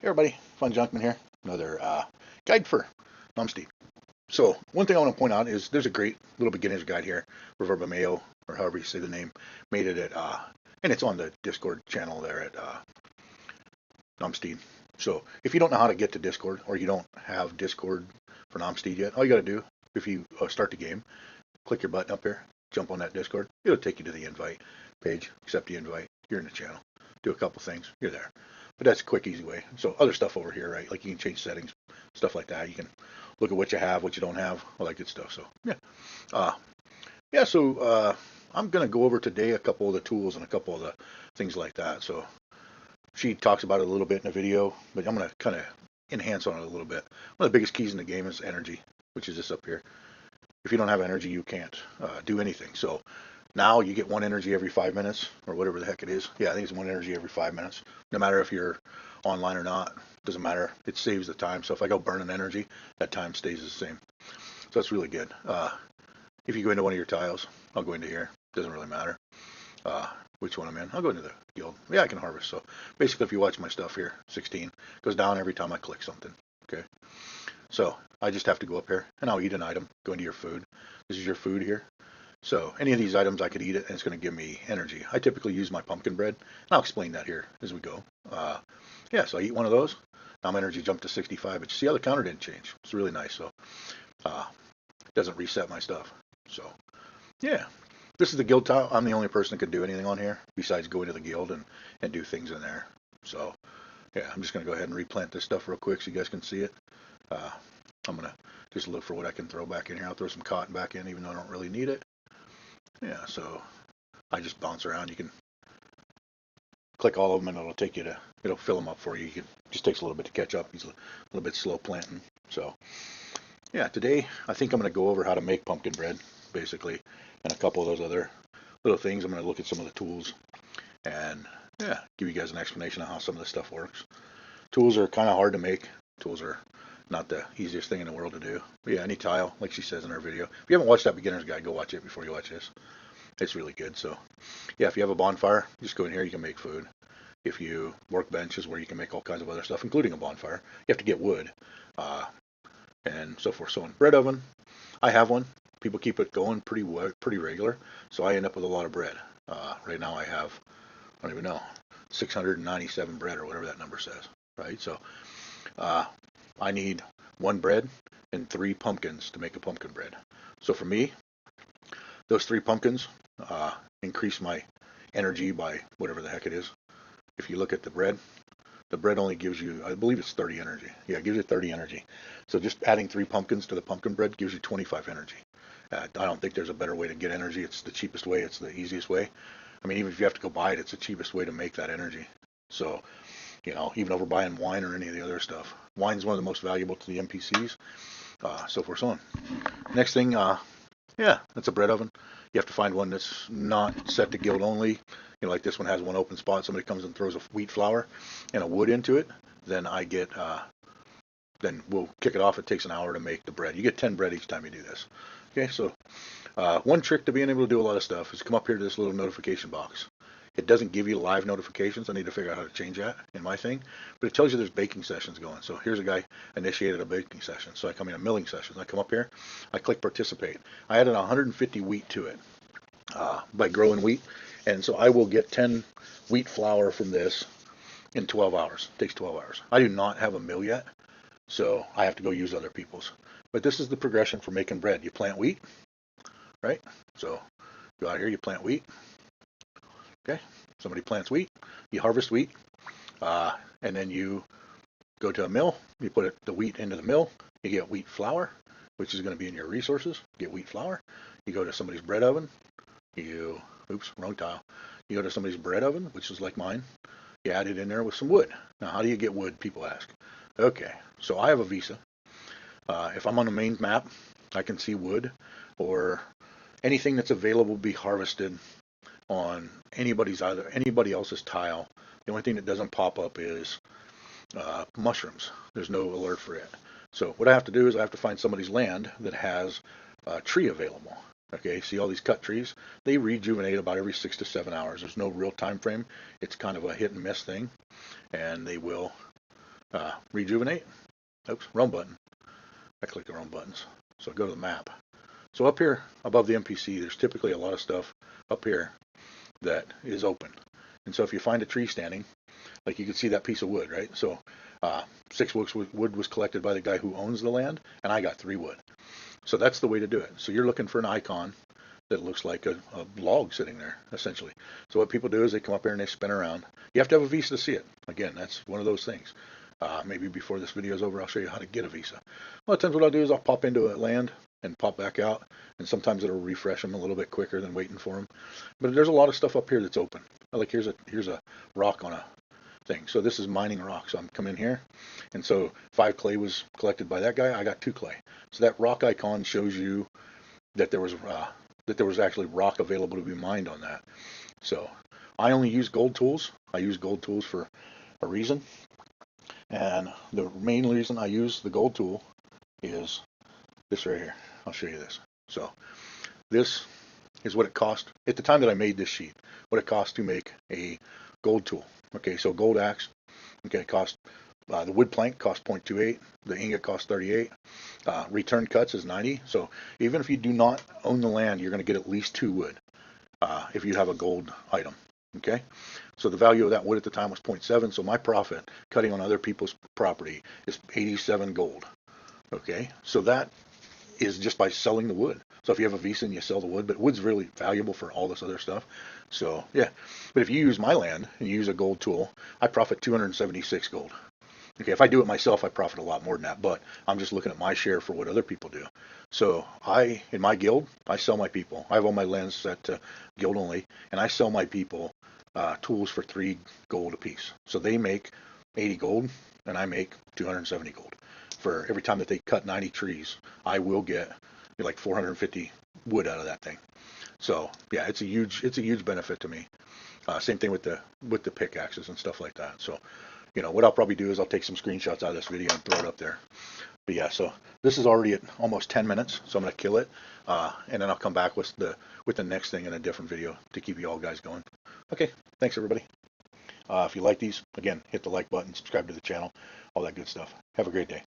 Hey everybody, Fun Junkman here. Another guide for Nomstead. So one thing I want to point out is there's a great little beginner's guide here. Reverba Mayo, or however you say the name, made it at, and it's on the Discord channel there at Nomstead. So if you don't know how to get to Discord, or you don't have Discord for Nomstead yet, all you got to do, if you start the game, click your button up here, jump on that Discord. It'll take you to the invite page, accept the invite, you're in the channel. Do a couple things, you're there. But that's a quick, easy way. So other stuff over here, right? Like you can change settings, stuff like that. You can look at what you have, what you don't have, all that good stuff. So yeah, I'm gonna go over today a couple of the tools and a couple of the things like that. So she talks about it a little bit in the video, but I'm gonna kind of enhance on it a little bit. One of the biggest keys in the game is energy, which is this up here. If you don't have energy, you can't do anything. So now you get one energy every 5 minutes, or whatever the heck it is. Yeah, I think it's one energy every 5 minutes. No matter if you're online or not, doesn't matter. It saves the time. So if I go burn an energy, that time stays the same. So that's really good. If you go into one of your tiles, I'll go into here. Doesn't really matter which one I'm in. I'll go into the guild. Yeah, I can harvest. So basically, if you watch my stuff here, 16 goes down every time I click something. Okay. So I just have to go up here and I'll eat an item. Go into your food. This is your food here. So any of these items I could eat it and it's going to give me energy. I typically use my pumpkin bread. And I'll explain that here as we go. Yeah, so I eat one of those. Now my energy jumped to 65, but you see how the counter didn't change. It's really nice. So it doesn't reset my stuff. So yeah, this is the guild tile. I'm the only person that could do anything on here besides go into the guild and do things in there. So yeah, I'm just going to go ahead and replant this stuff real quick so you guys can see it. I'm going to just look for what I can throw back in here. I'll throw some cotton back in even though I don't really need it. Yeah, so I just bounce around. You can click all of them and it'll fill them up for you. It just takes a little bit to catch up. He's a little bit slow planting. So yeah, today I think I'm going to go over how to make pumpkin bread, basically, and a couple of those other little things. I'm going to look at some of the tools and yeah, give you guys an explanation of how some of this stuff works. Tools are kind of hard to make. Tools are not the easiest thing in the world to do. But yeah, any tile, like she says in her video. If you haven't watched that beginner's guide, go watch it before you watch this. It's really good. So yeah, if you have a bonfire, just go in here, you can make food. If you workbench is where you can make all kinds of other stuff, including a bonfire. You have to get wood and so forth. So on. Bread oven, I have one. People keep it going pretty regular. So I end up with a lot of bread. Right now I have, I don't even know, 697 bread or whatever that number says. Right. So I need one bread and 3 pumpkins to make a pumpkin bread. So for me, those 3 pumpkins increase my energy by whatever the heck it is. If you look at the bread only gives you, I believe it's 30 energy. Yeah, it gives you 30 energy. So just adding 3 pumpkins to the pumpkin bread gives you 25 energy. I don't think there's a better way to get energy. It's the cheapest way. It's the easiest way. I mean, even if you have to go buy it, it's the cheapest way to make that energy. So, you know, even over buying wine or any of the other stuff. Wine's one of the most valuable to the NPCs. So forth, so on. Next thing, yeah, that's a bread oven. You have to find one that's not set to guild only. You know, like this one has one open spot. Somebody comes and throws a wheat flour and a wood into it. Then I get, then we'll kick it off. It takes an hour to make the bread. You get 10 bread each time you do this. Okay, so one trick to being able to do a lot of stuff is come up here to this little notification box. It doesn't give you live notifications. I need to figure out how to change that in my thing. But it tells you there's baking sessions going. So here's a guy initiated a baking session. So I come in a milling session. I come up here. I click participate. I added 150 wheat to it by growing wheat. And so I will get 10 wheat flour from this in 12 hours. It takes 12 hours. I do not have a mill yet. So I have to go use other people's. But this is the progression for making bread. You plant wheat, right? So go out here, you plant wheat. Okay, somebody plants wheat, you harvest wheat, and then you go to a mill, you put the wheat into the mill, you get wheat flour, which is going to be in your resources, get wheat flour, you go to somebody's bread oven, oops, wrong tile, you go to somebody's bread oven, which is like mine, you add it in there with some wood. Now, how do you get wood, people ask? Okay, so I have a visa. If I'm on the main map, I can see wood or anything that's available to be harvested on anybody else's tile. The only thing that doesn't pop up is mushrooms. There's no alert for it. So what I have to do is I have to find somebody's land that has a tree available. Okay, see all these cut trees? They rejuvenate about every 6 to 7 hours. There's no real time frame. It's kind of a hit and miss thing, and they will Rejuvenate. Oops, wrong button. I clicked the wrong buttons. So go to the map. So up here above the NPC, there's typically a lot of stuff up here that is open. And so if you find a tree standing, like you can see that piece of wood, right? So 6 wood was collected by the guy who owns the land, and I got 3 wood. So that's the way to do it. So you're looking for an icon that looks like a log sitting there, essentially. So what people do is they come up here and they spin around. You have to have a visa to see it. Again, that's one of those things. Maybe before this video is over, I'll show you how to get a visa. A lot of times what I'll do is I'll pop into a land and pop back out, and sometimes it'll refresh them a little bit quicker than waiting for them. But there's a lot of stuff up here that's open. Like here's a rock on a thing. So this is mining rock. So I'm coming in here, and so 5 clay was collected by that guy. I got 2 clay. So that rock icon shows you that there was actually rock available to be mined on that. So I only use gold tools. I use gold tools for a reason, and the main reason I use the gold tool is this right here. I'll show you this. So this is what it cost at the time that I made this sheet, what it cost to make a gold tool. Okay, so gold axe, okay, cost, the wood plank cost 0.28, the ingot cost 38, return cuts is 90. So even if you do not own the land, you're going to get at least 2 wood if you have a gold item. Okay, so the value of that wood at the time was 0.7. So my profit cutting on other people's property is 87 gold. Okay, so that is just by selling the wood. So if you have a visa and you sell the wood, but wood's really valuable for all this other stuff. So yeah, but if you use my land and you use a gold tool, I profit 276 gold. Okay, if I do it myself, I profit a lot more than that, but I'm just looking at my share for what other people do. So in my guild, I sell my people. I have all my lands set to guild only, and I sell my people tools for 3 gold apiece. So they make 80 gold, and I make 270 gold. For every time that they cut 90 trees, I will get like 450 wood out of that thing. So yeah, it's a huge benefit to me. Same thing with the pickaxes and stuff like that. So what I'll probably do is I'll take some screenshots out of this video and throw it up there. But yeah, so this is already at almost 10 minutes, so I'm gonna kill it, and then I'll come back with the next thing in a different video to keep you all guys going. Okay, thanks everybody. If you like these, again, hit the like button, subscribe to the channel, all that good stuff. Have a great day.